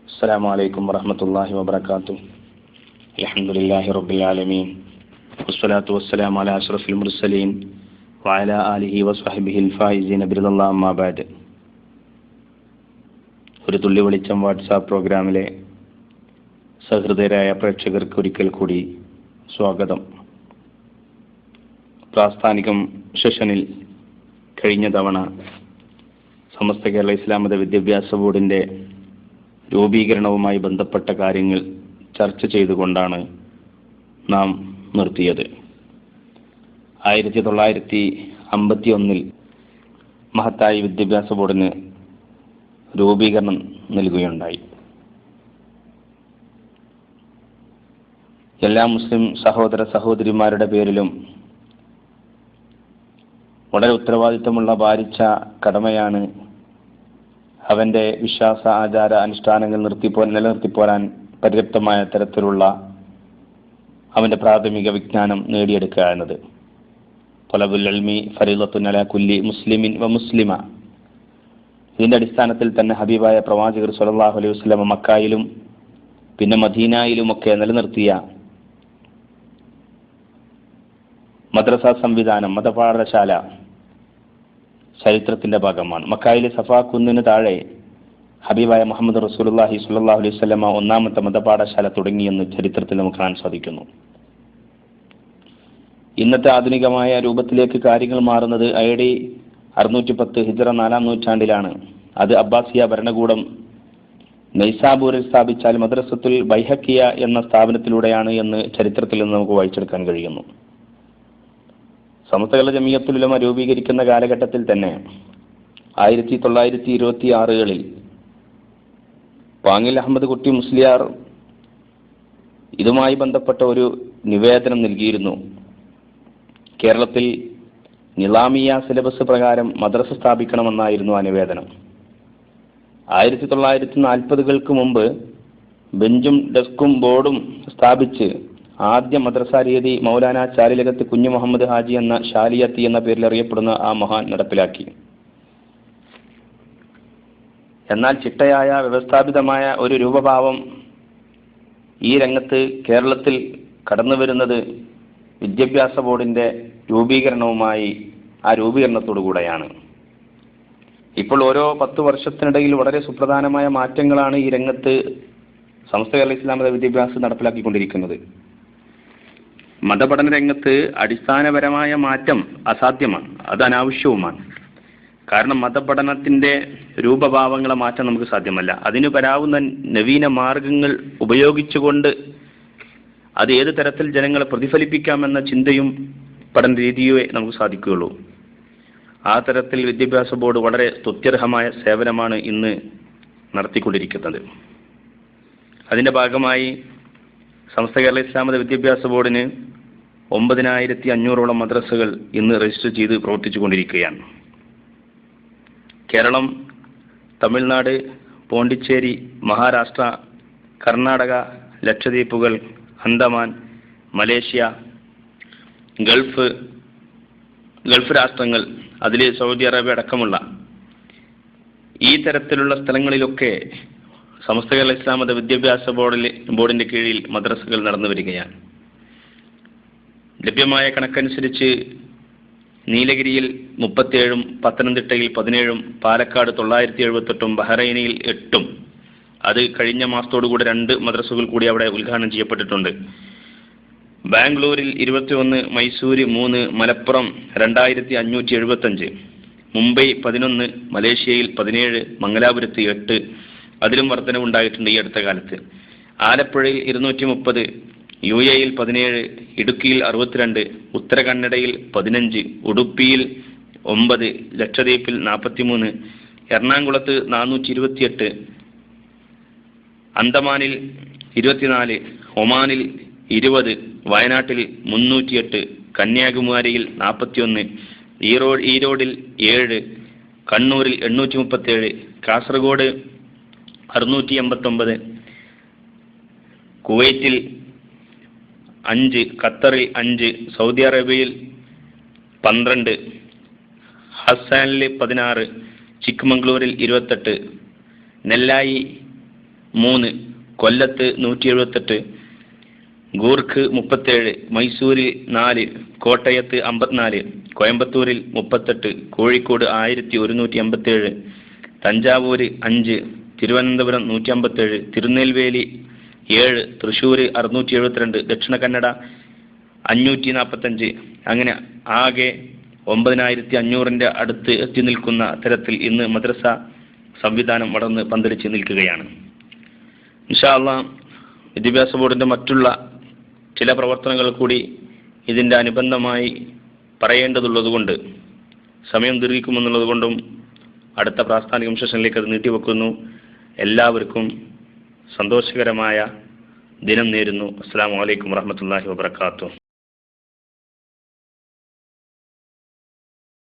അസ്സലാമു അലൈക്കും വറഹ്മത്തുള്ളാഹി വബറകാതുഹു. അൽഹംദുലില്ലാഹി റബ്ബിൽ ആലമീൻ. വസ്സലാത്തു വസ്സലാമു അലാ അഷ്റഫിൽ മുർസലീൻ വഅലാ ആലിഹി വസ്വഹ്ബിഹിൽ ഫായിസീന ബിറിദല്ലാഹി അമ്മാ ബഅദ്. ഒരു തുള്ളി വെളിച്ചം വാട്സാപ്പ് പ്രോഗ്രാമിലെ സഹൃദയരായ പ്രേക്ഷകർക്ക് ഒരിക്കൽ കൂടി സ്വാഗതം. പ്രാസ്ഥാനികം സെഷനിൽ കഴിഞ്ഞ തവണ സമസ്ത കേരള ഇസ്ലാം മത വിദ്യാഭ്യാസ ബോർഡിന്റെ രൂപീകരണവുമായി ബന്ധപ്പെട്ട കാര്യങ്ങൾ ചർച്ച ചെയ്തുകൊണ്ടാണ് നാം നിർത്തിയത്. 1951 മഹത്തായി വിദ്യാഭ്യാസ ബോർഡിന് രൂപീകരണം നൽകുകയുണ്ടായി. എല്ലാ മുസ്ലിം സഹോദര സഹോദരിമാരുടെ പേരിലും വളരെ ഉത്തരവാദിത്തമുള്ള ഭാരിച്ച കടമയാണ് അവന്റെ വിശ്വാസ ആചാര അനുഷ്ഠാനങ്ങൾ നിലനിർത്തിപ്പോരാൻ പര്യാപ്തമായ തരത്തിലുള്ള അവന്റെ പ്രാഥമിക വിജ്ഞാനം നേടിയെടുക്കുക എന്നത്. തലബുൽ ഇൽമി ഫരീളത്തുൻ അലാ കുല്ലി മുസ്ലിമിൻ വ മുസ്ലിമ. ഇതിന്റെ അടിസ്ഥാനത്തിൽ തന്നെ ഹബീബായ പ്രവാചകർ സ്വല്ലല്ലാഹു അലൈഹി വസല്ലം മക്കയിലും പിന്നെ മദീനയിലുമൊക്കെ നിലനിർത്തിയ മദ്രസ സംവിധാനം, മതപാഠശാല ചരിത്രത്തിന്റെ ഭാഗമാണ്. മക്കയിലെ സഫാ കുന്നിന് താഴെ ഹബീബായ മുഹമ്മദ് റസൂലുള്ളാഹി സ്വല്ലല്ലാഹു അലൈഹി വസല്ലം ഒന്നാമത്തെ മതപാഠശാല തുടങ്ങിയെന്ന് ചരിത്രത്തിൽ നമുക്ക് കാണാൻ സാധിക്കുന്നു. ഇന്നത്തെ ആധുനികമായ രൂപത്തിലേക്ക് കാര്യങ്ങൾ മാറുന്നത് AD 610 ഹിജ്റ 4-ാം നൂറ്റാണ്ടിലാണ്. അത് അബ്ബാസിയ ഭരണകൂടം നൈസാബൂരിൽ സ്ഥാപിച്ച മദ്രസത്തുൽ ബൈഹഖിയ എന്ന സ്ഥാപനത്തിലൂടെയാണ് എന്ന് ചരിത്രത്തിൽ നിന്ന് നമുക്ക് വായിച്ചെടുക്കാൻ കഴിയുന്നു. സമസ്ത കേരള ജമിയത്തുൽ ഉലമ രൂപീകരിക്കുന്ന കാലഘട്ടത്തിൽ തന്നെ 1926 പാങ്ങിൽ അഹമ്മദ് കുട്ടി മുസ്ലിയാർ ഇതുമായി ബന്ധപ്പെട്ട ഒരു നിവേദനം നൽകിയിരുന്നു. കേരളത്തിൽ നിലാമിയ സിലബസ് പ്രകാരം മദ്രസ സ്ഥാപിക്കണമെന്നായിരുന്നു ആ നിവേദനം. 1940 മുമ്പ് ബെഞ്ചും ഡെസ്കും ബോർഡും സ്ഥാപിച്ച് ആദ്യ മദ്രസ രീതി മൗലാന ചാലിലകത്ത് കുഞ്ഞു മുഹമ്മദ് ഹാജി എന്ന ഷാലിയത്തി എന്ന പേരിൽ അറിയപ്പെടുന്ന ആ മഹാൻ നടപ്പിലാക്കി. എന്നാൽ ചിട്ടയായ വ്യവസ്ഥാപിതമായ ഒരു രൂപഭാവം ഈ രംഗത്ത് കേരളത്തിൽ കടന്നു വരുന്നത് വിദ്യാഭ്യാസ ബോർഡിന്റെ രൂപീകരണവുമായി, ആ രൂപീകരണത്തോടു കൂടെയാണ്. ഇപ്പോൾ ഓരോ 10 വർഷത്തിനിടയിൽ വളരെ സുപ്രധാനമായ മാറ്റങ്ങളാണ് ഈ രംഗത്ത് സമസ്ത കേരള ഇസ്ലാം മത വിദ്യാഭ്യാസം നടപ്പിലാക്കിക്കൊണ്ടിരിക്കുന്നത്. മതപഠന രംഗത്ത് അടിസ്ഥാനപരമായ മാറ്റം അസാധ്യമാണ്, അത് അനാവശ്യവുമാണ്. കാരണം മതപഠനത്തിന്റെ രൂപഭാവങ്ങളെ മാറ്റാൻ നമുക്ക് സാധ്യമല്ല. അതിന് വരാവുന്ന നവീന മാർഗങ്ങൾ ഉപയോഗിച്ചുകൊണ്ട് അത് ഏത് തരത്തിൽ ജനങ്ങളെ പ്രതിഫലിപ്പിക്കാമെന്ന ചിന്തയും പഠന രീതിയെ നമുക്ക് സാധിക്കുകയുള്ളൂ. ആ തരത്തിൽ വിദ്യാഭ്യാസ ബോർഡ് വളരെ സ്തുത്യർഹമായ സേവനമാണ് ഇന്ന് നടത്തിക്കൊണ്ടിരിക്കുന്നത്. അതിന്റെ ഭാഗമായി സമസ്ത കേരള ഇസ്ലാം മത വിദ്യാഭ്യാസ ബോർഡിന് 9500ഓളം മദ്രസകൾ ഇന്ന് രജിസ്റ്റർ ചെയ്ത് പ്രവർത്തിച്ചു കൊണ്ടിരിക്കുകയാണ്. കേരളം, തമിഴ്നാട്, പോണ്ടിച്ചേരി, മഹാരാഷ്ട്ര, കർണാടക, ലക്ഷദ്വീപുകൾ, അന്തമാൻ, മലേഷ്യ, ഗൾഫ് രാഷ്ട്രങ്ങൾ, അതിൽ സൗദി അറേബ്യ അടക്കമുള്ള ഈ തരത്തിലുള്ള സ്ഥലങ്ങളിലൊക്കെ സമസ്ത കേരള ഇസ്ലാം മത വിദ്യാഭ്യാസ ബോർഡിന്റെ കീഴിൽ മദ്രസകൾ നടന്നു വരികയാണ്. ലഭ്യമായ കണക്കനുസരിച്ച് നീലഗിരിയിൽ 37, പത്തനംതിട്ടയിൽ 17, പാലക്കാട് 978, ബഹ്റൈനിൽ 8. അത് കഴിഞ്ഞ മാസത്തോടുകൂടി 2 മദ്രസകൾ കൂടി അവിടെ ഉദ്ഘാടനം ചെയ്യപ്പെട്ടിട്ടുണ്ട്. ബാംഗ്ലൂരിൽ 21, മൈസൂര് 3, മലപ്പുറം 2575, മുംബൈ 11, മലേഷ്യയിൽ 17, മംഗലാപുരത്ത് 8. അതിലും വർധനവുണ്ടായിട്ടുണ്ട് ഈ അടുത്ത കാലത്ത്. ആലപ്പുഴയിൽ 230, UAEയിൽ 17, ഇടുക്കിയിൽ 62, ഉത്തര കന്നഡയിൽ 15, ഉടുപ്പിയിൽ 9, ലക്ഷദ്വീപിൽ 43, എറണാകുളത്ത് 428, അന്തമാനിൽ 24, ഒമാനിൽ 20, വയനാട്ടിൽ 308, കന്യാകുമാരിയിൽ 41, ഈരോഡിൽ 7, കണ്ണൂരിൽ 837, കാസർഗോഡ് 689, കുവൈറ്റിൽ 5, ഖത്തറിൽ 5, സൗദി അറേബ്യയിൽ 12, ഹസാനിൽ 16, ചിക്മംഗ്ലൂരിൽ 28, നെല്ലായി 3, കൊല്ലത്ത് 178, ഗൂർക്ക് 37, മൈസൂരിൽ 4, കോട്ടയത്ത് 54, കോയമ്പത്തൂരിൽ 38, കോഴിക്കോട് 1187, തഞ്ചാവൂര് 5, തിരുവനന്തപുരം 157, തിരുനെൽവേലി 7, തൃശ്ശൂർ 672, ദക്ഷിണ കന്നഡ 545. അങ്ങനെ ആകെ 9500 അടുത്ത് എത്തി നിൽക്കുന്ന തരത്തിൽ ഇന്ന് മദ്രസ സംവിധാനം വളർന്ന് പന്തലിച്ച് നിൽക്കുകയാണ്. ഇൻഷാ അല്ലാഹ് വിദ്യാഭ്യാസ ബോർഡിന്റെ മറ്റുള്ള ചില പ്രവർത്തനങ്ങൾ കൂടി ഇതിന്റെ അനുബന്ധമായി പറയേണ്ടതുള്ളതുകൊണ്ട് സമയം ദീർഘിക്കുമെന്നുള്ളത് കൊണ്ടും അടുത്ത പ്രാസ്ഥാനിക സെഷനിലേക്ക് അത് നീട്ടിവെക്കുന്നു. എല്ലാവർക്കും സന്തോഷകരമായ ദിനം നേരുന്നു. അസ്സലാമു അലൈക്കും വറഹ്മത്തുള്ളാഹി വബറകാതുഹു.